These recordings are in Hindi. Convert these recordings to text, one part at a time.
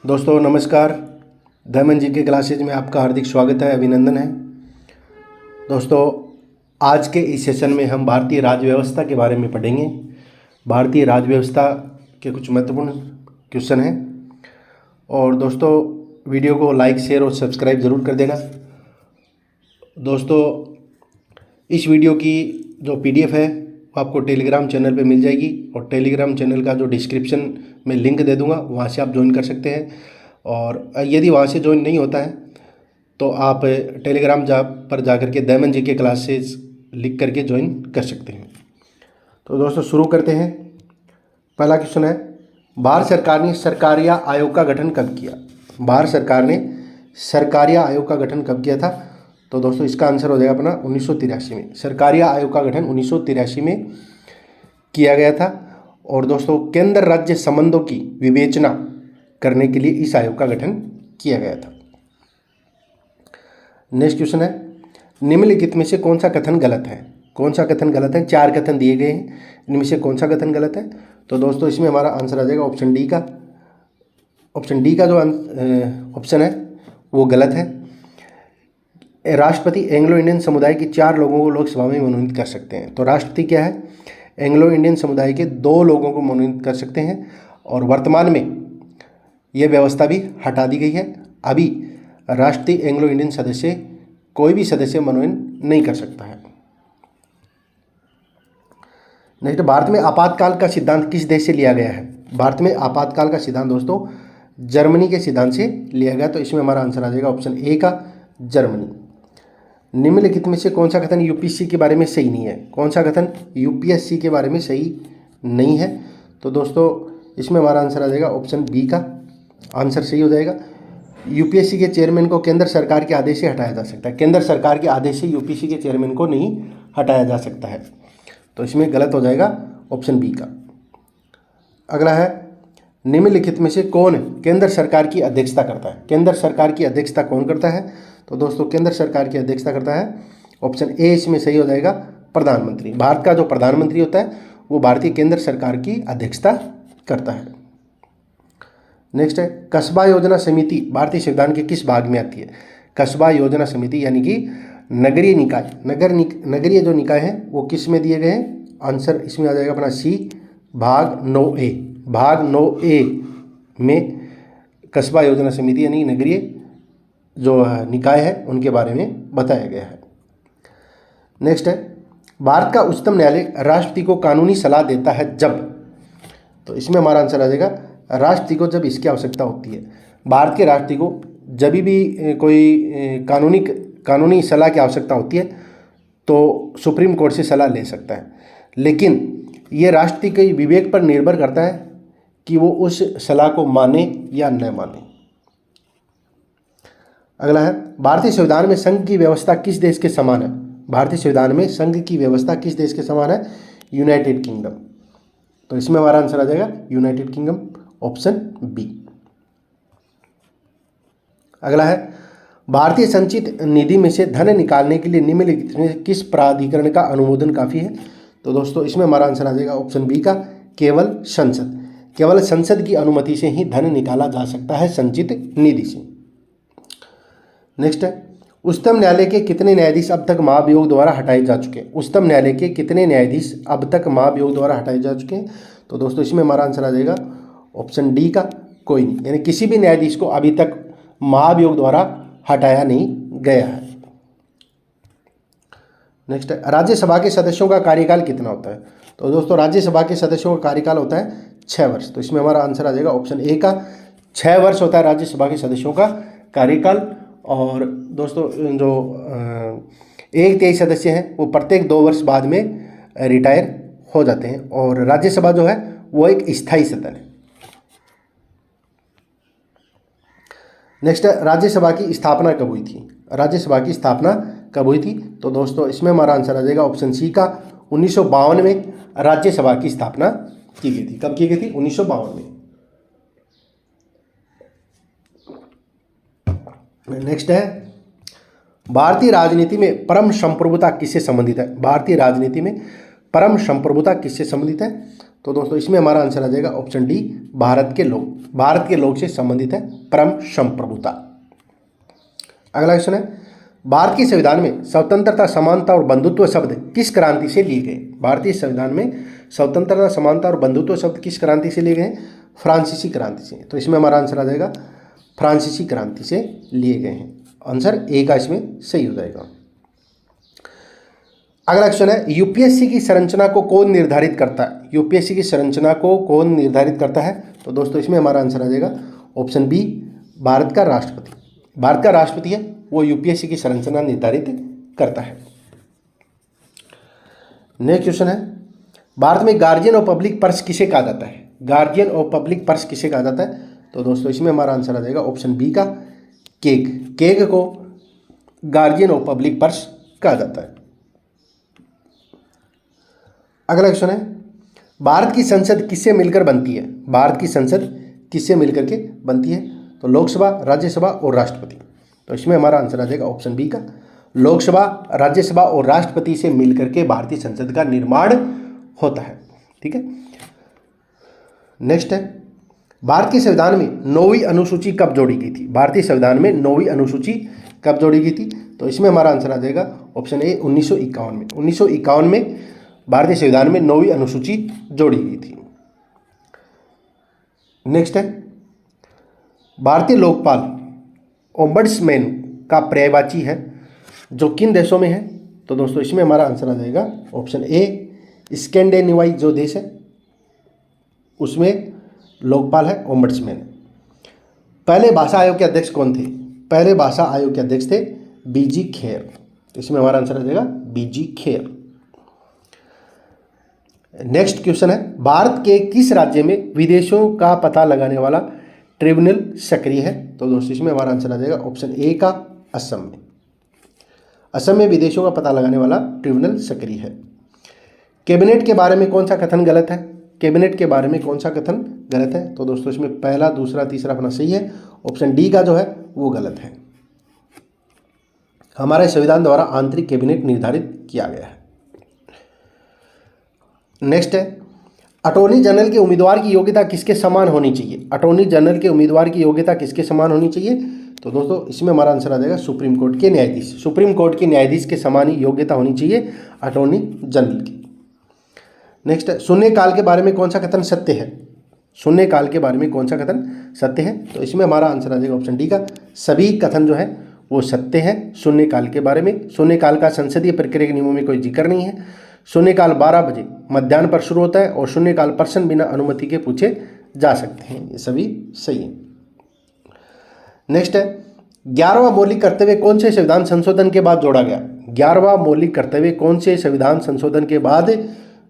दोस्तों नमस्कार। दमन जी के क्लासेज में आपका हार्दिक स्वागत है, अभिनंदन है। दोस्तों आज के इस सेशन में हम भारतीय राज्य व्यवस्था के बारे में पढ़ेंगे। भारतीय राज्य व्यवस्था के कुछ महत्वपूर्ण क्वेश्चन हैं। और दोस्तों वीडियो को लाइक, शेयर और सब्सक्राइब ज़रूर कर देना। दोस्तों इस वीडियो की जो PDF है वो आपको टेलीग्राम चैनल पे मिल जाएगी, और टेलीग्राम चैनल का जो डिस्क्रिप्शन में लिंक दे दूंगा, वहाँ से आप ज्वाइन कर सकते हैं। और यदि वहाँ से ज्वाइन नहीं होता है तो आप टेलीग्राम पर जा कर के दमन जी के क्लासेस लिख करके ज्वाइन कर सकते हैं। तो दोस्तों शुरू करते हैं। पहला क्वेश्चन है, भारत सरकार ने सरकारिया आयोग का गठन कब किया? भारत सरकार ने सरकारिया आयोग का गठन कब किया था? तो दोस्तों इसका आंसर हो जाएगा अपना 1983 में। सरकारिया आयोग का गठन 1983 में किया गया था। और दोस्तों केंद्र राज्य संबंधों की विवेचना करने के लिए इस आयोग का गठन किया गया था। नेक्स्ट क्वेश्चन है, निम्नलिखित में से कौन सा कथन गलत है? कौन सा कथन गलत है? 4 कथन दिए गए हैं, इनमें से कौन सा कथन गलत है? तो दोस्तों इसमें हमारा आंसर आ जाएगा ऑप्शन डी का। ऑप्शन डी का जो ऑप्शन है वो गलत है। राष्ट्रपति एंग्लो इंडियन समुदाय के 4 लोगों को लोकसभा में मनोनीत कर सकते हैं। तो राष्ट्रपति क्या है? एंग्लो इंडियन समुदाय के 2 लोगों को मनोनीत कर सकते हैं। और वर्तमान में यह व्यवस्था भी हटा दी गई है। अभी राष्ट्रीय एंग्लो इंडियन सदस्य कोई भी सदस्य मनोनयन नहीं कर सकता है। नेक्स्ट, भारत में आपातकाल का सिद्धांत किस देश से लिया गया है? भारत में आपातकाल का सिद्धांत दोस्तों जर्मनी के सिद्धांत से लिया गया। तो इसमें हमारा आंसर आ जाएगा ऑप्शन ए का, जर्मनी। निम्नलिखित में से कौन सा कथन UPSC के बारे में सही नहीं है? कौन सा कथन UPSC के बारे में सही नहीं है? तो दोस्तों इसमें हमारा आंसर आ जाएगा ऑप्शन बी का, आंसर सही हो जाएगा। UPSC के चेयरमैन को केंद्र सरकार के आदेश से हटाया जा सकता है। केंद्र सरकार के आदेश से UPSC के चेयरमैन को नहीं हटाया जा सकता है। तो इसमें गलत हो जाएगा ऑप्शन बी का। अगला है, निम्नलिखित में से कौन केंद्र सरकार की अध्यक्षता करता है? केंद्र सरकार की अध्यक्षता कौन करता है? तो दोस्तों केंद्र सरकार की अध्यक्षता करता है ऑप्शन ए, इसमें सही हो जाएगा प्रधानमंत्री। भारत का जो प्रधानमंत्री होता है वो भारतीय केंद्र सरकार की अध्यक्षता करता है। नेक्स्ट है, कस्बा योजना समिति भारतीय संविधान के किस भाग में आती है? कस्बा योजना समिति यानी कि नगरीय निकाय, नगरीय जो निकाय हैं वो किस में दिए गए हैं? आंसर इसमें आ जाएगा अपना सी, भाग 9A। भाग 9A में कस्बा योजना समिति यानी नगरीय जो निकाय है उनके बारे में बताया गया है। नेक्स्ट है, भारत का उच्चतम न्यायालय राष्ट्रपति को कानूनी सलाह देता है जब? तो इसमें हमारा आंसर आ जाएगा राष्ट्रपति को जब इसकी आवश्यकता होती है। भारत के राष्ट्रपति को जब भी कोई कानूनी सलाह की आवश्यकता होती है तो सुप्रीम कोर्ट से सलाह ले सकता है। लेकिन ये राष्ट्रपति के विवेक पर निर्भर करता है कि वो उस सलाह को माने या न माने। अगला है, भारतीय संविधान में संघ की व्यवस्था किस देश के समान है? भारतीय संविधान में संघ की व्यवस्था किस देश के समान है? United kingdom. तो इसमें हमारा आंसर आ जाएगा यूनाइटेड किंगडम, ऑप्शन बी। अगला है, भारतीय संचित निधि में से धन निकालने के लिए निम्नलिखित में किस प्राधिकरण का अनुमोदन काफी है? तो दोस्तों इसमें हमारा आंसर आ जाएगा ऑप्शन बी का, केवल संसद। केवल संसद की अनुमति से ही धन निकाला जा सकता है संचित निधि से। नेक्स्ट है, उच्चतम न्यायालय के कितने न्यायाधीश अब तक महाभियोग द्वारा हटाए जा चुके हैं? उच्चतम न्यायालय के कितने न्यायाधीश अब तक महाभियोग द्वारा हटाए जा चुके हैं? तो दोस्तों इसमें हमारा आंसर आ जाएगा ऑप्शन डी का, कोई नहीं, यानी किसी भी न्यायाधीश को अभी तक महाभियोग द्वारा हटाया नहीं गया है। नेक्स्ट है, राज्यसभा के सदस्यों का कार्यकाल कितना होता है? तो दोस्तों राज्यसभा के सदस्यों का कार्यकाल होता है 6 वर्ष। तो इसमें हमारा आंसर आ जाएगा ऑप्शन ए का, 6 वर्ष होता है राज्यसभा के सदस्यों का कार्यकाल। और दोस्तों जो 1/3 सदस्य हैं वो प्रत्येक 2 वर्ष बाद में रिटायर हो जाते हैं। और राज्यसभा जो है वो एक स्थायी सदन है। नेक्स्ट है, राज्यसभा की स्थापना कब हुई थी? राज्यसभा की स्थापना कब हुई थी? तो दोस्तों इसमें हमारा आंसर आ जाएगा ऑप्शन सी का, 1952 में राज्यसभा की स्थापना की गई थी। कब की गई थी? 1952 में। नेक्स्ट है, भारतीय राजनीति में परम संप्रभुता किससे संबंधित है? भारतीय राजनीति में परम संप्रभुता किससे संबंधित है? तो दोस्तों इसमें हमारा आंसर आ जाएगा ऑप्शन डी, भारत के लोग से संबंधित है परम संप्रभुता। अगला क्वेश्चन है, भारत के संविधान में स्वतंत्रता, समानता और बंधुत्व शब्द किस क्रांति से लिए गए? भारतीय संविधान में स्वतंत्रता, समानता और बंधुत्व शब्द किस क्रांति से लिए गए? फ्रांसीसी क्रांति से। तो इसमें हमारा आंसर आ जाएगा फ्रांसीसी क्रांति से लिए गए हैं। आंसर ए का इसमें सही हो जाएगा। अगला क्वेश्चन है, यूपीएससी की संरचना को कौन निर्धारित करता है? यूपीएससी की संरचना को कौन निर्धारित करता है? तो दोस्तों इसमें हमारा आंसर आ जाएगा ऑप्शन बी, भारत का राष्ट्रपति। भारत का राष्ट्रपति है वो यूपीएससी की संरचना निर्धारित करता है। नेक्स्ट क्वेश्चन है, भारत में गार्जियन ऑफ पब्लिक पर्स किसे कहा जाता है? गार्जियन ऑफ पब्लिक पर्स किसे कहा जाता है? तो दोस्तों इसमें हमारा आंसर आ जाएगा ऑप्शन बी का, केक। केक को गार्जियन ऑफ पब्लिक पर्स कहा जाता है। अगला क्वेश्चन है, भारत की संसद किससे मिलकर बनती है? भारत की संसद किससे मिलकर के बनती है? तो लोकसभा, राज्यसभा और राष्ट्रपति। तो इसमें हमारा आंसर आ जाएगा ऑप्शन बी का, लोकसभा, राज्यसभा और राष्ट्रपति से मिलकर के भारतीय संसद का निर्माण होता है। ठीक है। नेक्स्ट है, भारत के संविधान में 9वीं अनुसूची कब जोड़ी गई थी? भारतीय संविधान में 9वीं अनुसूची कब जोड़ी गई थी? तो इसमें हमारा आंसर आ जाएगा ऑप्शन ए, 1951 में। 1951 में भारतीय संविधान में 9वीं अनुसूची जोड़ी गई थी। नेक्स्ट है, भारतीय लोकपाल ओम्बड्समैन का पर्यायवाची है जो किन देशों में है? तो दोस्तों इसमें हमारा आंसर आ जाएगा ऑप्शन ए, स्कैंडिनेवियाई जो देश है उसमें लोकपाल है ओम्बड्समैन। पहले भाषा आयोग के अध्यक्ष कौन थे? पहले भाषा आयोग के अध्यक्ष थे बीजी खेर। इसमें हमारा आंसर आ जाएगा बीजी खेर। नेक्स्ट क्वेश्चन है, भारत के किस राज्य में विदेशों का पता लगाने वाला ट्रिब्यूनल सक्रिय है? तो दोस्तों इसमें हमारा आंसर आ जाएगा ऑप्शन ए का, असम में। असम में विदेशों का पता लगाने वाला ट्रिब्यूनल सक्रिय है। कैबिनेट के बारे में कौन सा कथन गलत है? कैबिनेट के बारे में कौन सा कथन गलत है? तो दोस्तों इसमें पहला, दूसरा, तीसरा अपना सही है। ऑप्शन डी का जो है वो गलत है। हमारे संविधान द्वारा आंतरिक कैबिनेट निर्धारित किया गया है। नेक्स्ट है, अटॉर्नी जनरल के उम्मीदवार की योग्यता किसके समान होनी चाहिए? अटॉर्नी जनरल के उम्मीदवार की योग्यता किसके समान होनी चाहिए? तो दोस्तों इसमें हमारा आंसर आ जाएगा सुप्रीम कोर्ट के न्यायाधीश। सुप्रीम कोर्ट के न्यायाधीश के समान ही योग्यता होनी चाहिए अटॉर्नी जनरल की। नेक्स्ट है, शून्यकाल के बारे में कौन सा कथन सत्य है? शून्यकाल के बारे में कौन सा कथन सत्य है? तो इसमें हमारा आंसर आ जाएगा ऑप्शन डी का, सभी कथन जो है वो सत्य है शून्यकाल के बारे में। शून्यकाल का संसदीय प्रक्रिया के नियमों में कोई जिक्र नहीं है। शून्यकाल 12 बजे मध्याह्न पर शुरू होता है और शून्यकाल प्रश्न बिना अनुमति के पूछे जा सकते हैं। ये सभी सही है। नेक्स्ट है, 11वां मौलिक कर्तव्य कौन से संविधान संशोधन के बाद जोड़ा गया? 11वां मौलिक कर्तव्य कौन से संविधान संशोधन के बाद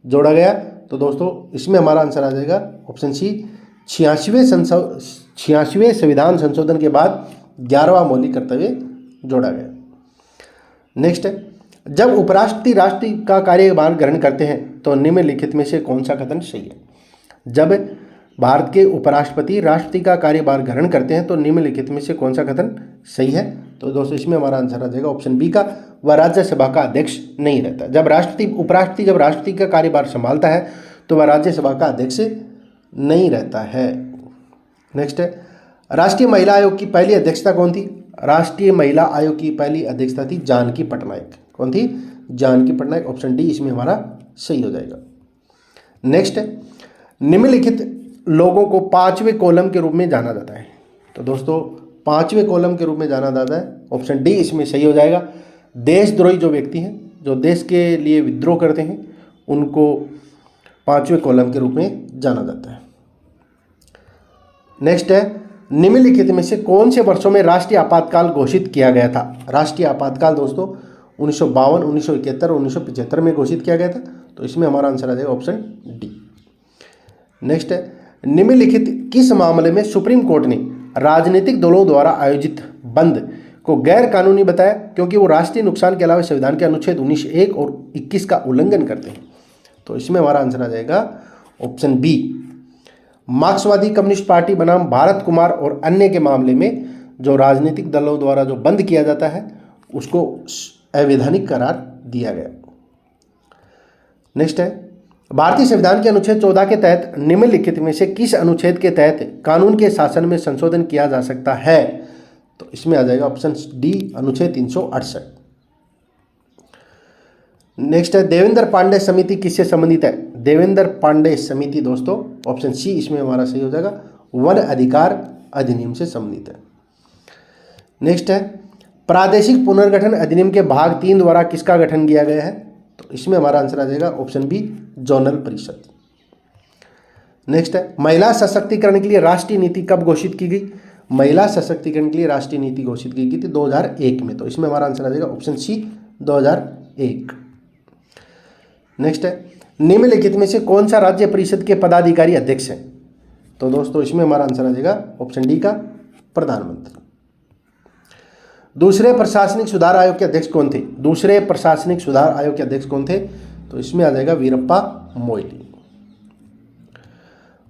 जोड़ा गया? तो दोस्तों इसमें हमारा आंसर आ जाएगा ऑप्शन सी, 86वें संविधान संशोधन के बाद 11वां मौलिक कर्तव्य जोड़ा गया। नेक्स्ट है, जब उपराष्ट्रपति राष्ट्रपति का कार्यभार ग्रहण करते हैं तो निम्नलिखित में से कौन सा कथन सही है? जब भारत के उपराष्ट्रपति राष्ट्रपति का कार्यभार ग्रहण करते हैं तो निम्नलिखित में से कौन सा कथन सही है? तो दोस्तों इसमें हमारा आंसर आ जाएगा ऑप्शन बी का, वह राज्यसभा का अध्यक्ष नहीं रहता। जब उपराष्ट्रपति जब राष्ट्रपति का कार्यभार संभालता है तो वह राज्यसभा का अध्यक्ष नहीं रहता है। नेक्स्ट है, राष्ट्रीय महिला आयोग की पहली अध्यक्षता कौन थी? राष्ट्रीय महिला आयोग की पहली अध्यक्षता थी जानकी पटनायक। कौन थी? जानकी पटनायक। ऑप्शन डी इसमें हमारा सही हो जाएगा। नेक्स्ट है, निम्नलिखित लोगों को 5वें कॉलम के रूप में जाना जाता है। तो दोस्तों 5वें कॉलम के रूप में जाना जाता है, ऑप्शन डी इसमें सही हो जाएगा। देशद्रोही जो व्यक्ति हैं, जो देश के लिए विद्रोह करते हैं, उनको 5वें कॉलम के रूप में जाना जाता है। नेक्स्ट है, निम्नलिखित में से कौन से वर्षों में राष्ट्रीय आपातकाल घोषित किया गया था? राष्ट्रीय आपातकाल दोस्तों 1952, 1971 और 1975 में घोषित किया गया था। तो इसमें हमारा आंसर आ जाएगा ऑप्शन डी। नेक्स्ट है, निम्नलिखित किस मामले में सुप्रीम कोर्ट ने राजनीतिक दलों द्वारा आयोजित बंद को गैर कानूनी बताया क्योंकि वो राष्ट्रीय नुकसान के अलावा संविधान के अनुच्छेद 19, 1 और 21 का उल्लंघन करते हैं? तो इसमें हमारा आंसर आ जाएगा ऑप्शन बी, मार्क्सवादी कम्युनिस्ट पार्टी बनाम भारत कुमार और अन्य के मामले में जो राजनीतिक दलों द्वारा जो बंद किया जाता है उसको अवैधानिक करार दिया गया। नेक्स्ट है, भारतीय संविधान के अनुच्छेद 14 के तहत निम्नलिखित में से किस अनुच्छेद के तहत कानून के शासन में संशोधन किया जा सकता है? तो इसमें आ जाएगा ऑप्शन डी, अनुच्छेद 368। नेक्स्ट है देवेंद्र पांडे समिति किससे संबंधित है? देवेंद्र पांडे समिति दोस्तों ऑप्शन सी इसमें हमारा सही हो जाएगा, वन अधिकार अधिनियम से संबंधित है। नेक्स्ट है प्रादेशिक पुनर्गठन अधिनियम के भाग 3 द्वारा किसका गठन किया गया है? तो इसमें हमारा आंसर आ जाएगा ऑप्शन बी, जोनल परिषद। नेक्स्ट है महिला सशक्तिकरण के लिए राष्ट्रीय नीति कब घोषित की गई? महिला सशक्तिकरण के लिए राष्ट्रीय नीति घोषित की गई थी 2001 में। तो इसमें हमारा आंसर आ जाएगा ऑप्शन सी, 2001। नेक्स्ट है निम्नलिखित में से कौन सा राज्य परिषद के पदाधिकारी अध्यक्ष हैं? तो दोस्तों इसमें हमारा आंसर आ जाएगा ऑप्शन डी का, प्रधानमंत्री। दूसरे प्रशासनिक सुधार आयोग के अध्यक्ष कौन थे? दूसरे प्रशासनिक सुधार आयोग के अध्यक्ष कौन थे? तो इसमें आ जाएगा वीरप्पा मोइली।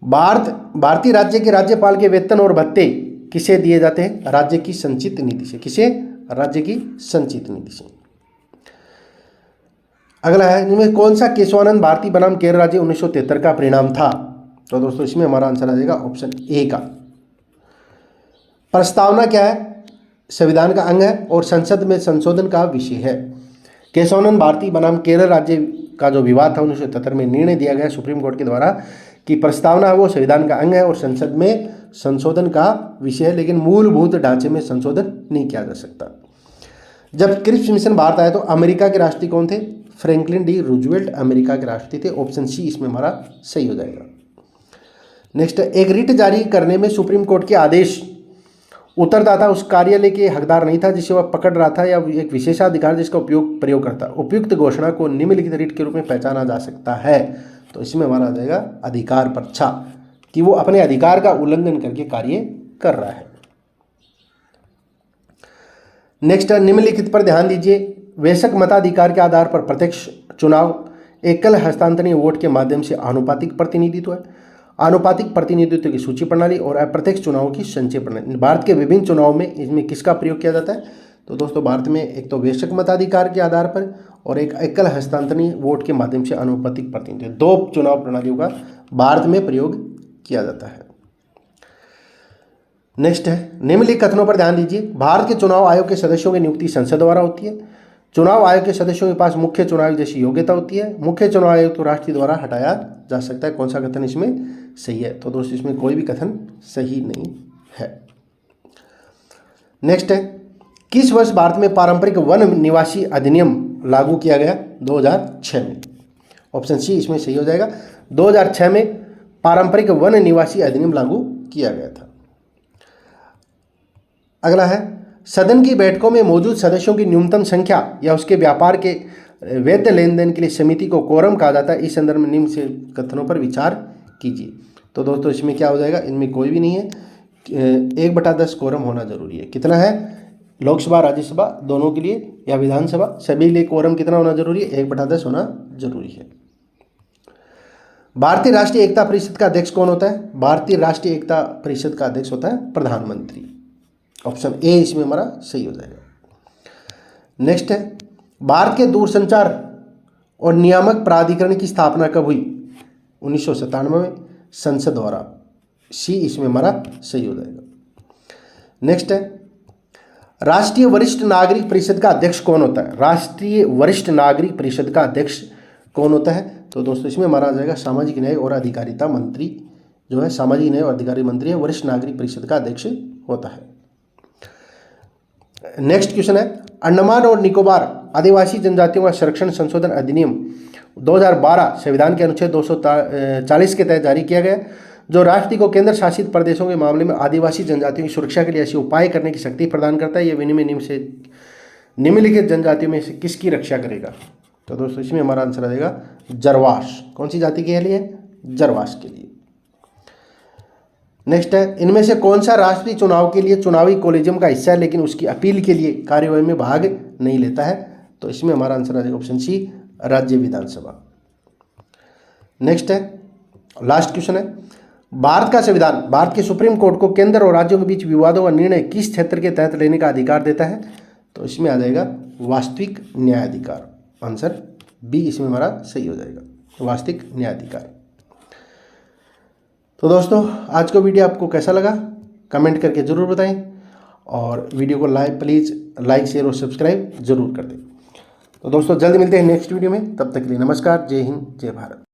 भारतीय राज्य के राज्यपाल के वेतन और भत्ते किसे दिए जाते हैं? राज्य की संचित निधि से। किसे? राज्य की संचित निधि से। अगला है इनमें कौन सा केशवानंद भारतीय बनाम केरल राज्य 1973 का परिणाम था? तो दोस्तों इसमें हमारा आंसर आ जाएगा ऑप्शन ए का। प्रस्तावना क्या है? संविधान का अंग है और संसद में संशोधन का विषय है। केशवानंद भारती बनाम केरल राज्य का जो विवाद था 1973 में निर्णय दिया गया सुप्रीम कोर्ट के द्वारा कि प्रस्तावना है वो संविधान का अंग है और संसद में संशोधन का विषय है, लेकिन मूलभूत ढांचे में संशोधन नहीं किया जा सकता। जब क्रिप्स मिशन भारत आया तो अमेरिका के राष्ट्रपति कौन थे? फ्रैंकलिन डी रूजवेल्ट अमेरिका के राष्ट्रपति थे। ऑप्शन सी इसमें हमारा सही हो जाएगा। नेक्स्ट एक रिट जारी करने में सुप्रीम कोर्ट के आदेश उत्तरदाता उस कार्यालय के हकदार नहीं था जिसे वह पकड़ रहा था या एक विशेषाधिकार जिसका प्रयोग करता। उपयुक्त घोषणा को निम्नलिखित रिट के रूप में पहचाना जा सकता है। तो इसमें हमारा आ जाएगा अधिकार पर्चा, कि वो अपने अधिकार का उल्लंघन करके कार्य कर रहा है। नेक्स्ट निम्नलिखित पर ध्यान दीजिए। वयस्क मताधिकार के आधार पर प्रत्यक्ष चुनाव, एकल हस्तांतरणीय वोट के माध्यम से आनुपातिक प्रतिनिधित्व है, आनुपातिक प्रतिनिधित्व की सूची प्रणाली और अप्रत्यक्ष चुनाव की संचय प्रणाली। भारत के विभिन्न चुनाव में इसमें किसका प्रयोग किया जाता है? तो दोस्तों भारत में एक तो वयस्क मताधिकार के आधार पर और एक एकल हस्तांतरणीय वोट के माध्यम से आनुपातिक प्रतिनिधित्व, 2 चुनाव प्रणालियों का भारत में प्रयोग किया जाता है। नेक्स्ट है निम्नलिखित कथनों पर ध्यान दीजिए। भारत के चुनाव आयोग के सदस्यों की नियुक्ति संसद द्वारा होती है। चुनाव आयोग के सदस्यों के पास मुख्य चुनाव जैसी योग्यता होती है। मुख्य चुनाव आयोग तो राष्ट्रपति द्वारा हटाया जा सकता है। कौन सा कथन इसमें सही है? तो दोस्तों इसमें कोई भी कथन सही नहीं है। नेक्स्ट है किस वर्ष भारत में पारंपरिक वन निवासी अधिनियम लागू किया गया? 2006 में। ऑप्शन सी इसमें सही हो जाएगा। 2006 में पारंपरिक वन निवासी अधिनियम लागू किया गया था। अगला है सदन की बैठकों में मौजूद सदस्यों की न्यूनतम संख्या या उसके व्यापार के वैध लेन देन के लिए समिति को कोरम कहा जाता है। इस संदर्भ में निम्न से कथनों पर विचार कीजिए। तो दोस्तों इसमें क्या हो जाएगा? इनमें कोई भी नहीं है। 1/10 कोरम होना जरूरी है। कितना है? लोकसभा राज्यसभा दोनों के लिए या विधानसभा सभी लिए कोरम कितना होना जरूरी है? 1/10 होना जरूरी है। भारतीय राष्ट्रीय एकता परिषद का अध्यक्ष कौन होता है? भारतीय राष्ट्रीय एकता परिषद का अध्यक्ष होता है प्रधानमंत्री। ऑप्शन ए इसमें हमारा सही हो जाएगा। नेक्स्ट है भारत के दूरसंचार और नियामक प्राधिकरण की स्थापना कब हुई? 1997 में संसद द्वारा। सी इसमें हमारा सही हो जाएगा। नेक्स्ट है राष्ट्रीय वरिष्ठ नागरिक परिषद का अध्यक्ष कौन होता है? राष्ट्रीय वरिष्ठ नागरिक परिषद का अध्यक्ष कौन होता है? तो दोस्तों इसमें हमारा आ जाएगा सामाजिक न्याय और अधिकारिता मंत्री, जो है सामाजिक न्याय और अधिकारिता मंत्री है, वरिष्ठ नागरिक परिषद का अध्यक्ष होता है। नेक्स्ट क्वेश्चन है अंडमान और निकोबार आदिवासी जनजातियों का संरक्षण संशोधन अधिनियम 2012 संविधान के अनुच्छेद 240 के तहत जारी किया गया, जो राष्ट्रपति को केंद्र शासित प्रदेशों के मामले में आदिवासी जनजातियों की सुरक्षा के लिए ऐसे उपाय करने की शक्ति प्रदान करता है। यह विनिमय नियम से निम्नलिखित जनजातियों में से किसकी रक्षा करेगा? तो दोस्तों इसमें हमारा आंसर आ जाएगा जरवास। कौन सी जाति के लिए? जरवास के लिए। नेक्स्ट है इनमें से कौन सा राष्ट्रीय चुनाव के लिए चुनावी कोलिजियम का हिस्सा है लेकिन उसकी अपील के लिए कार्यवाही में भाग नहीं लेता है? तो इसमें हमारा आंसर आ जाएगा ऑप्शन सी, राज्य विधानसभा। नेक्स्ट है लास्ट क्वेश्चन है भारत का संविधान भारत के सुप्रीम कोर्ट को केंद्र और राज्यों के बीच विवादों का निर्णय किस क्षेत्र के तहत लेने का अधिकार देता है? तो इसमें आ जाएगा वास्तविक न्यायाधिकार। आंसर बी इसमें हमारा सही हो जाएगा। वास्तविक न्यायाधिकार। तो दोस्तों आज का वीडियो आपको कैसा लगा कमेंट करके ज़रूर बताएं और वीडियो को प्लीज़ लाइक शेयर और सब्सक्राइब जरूर कर दें। तो दोस्तों जल्द मिलते हैं नेक्स्ट वीडियो में, तब तक के लिए नमस्कार, जय हिंद, जय भारत।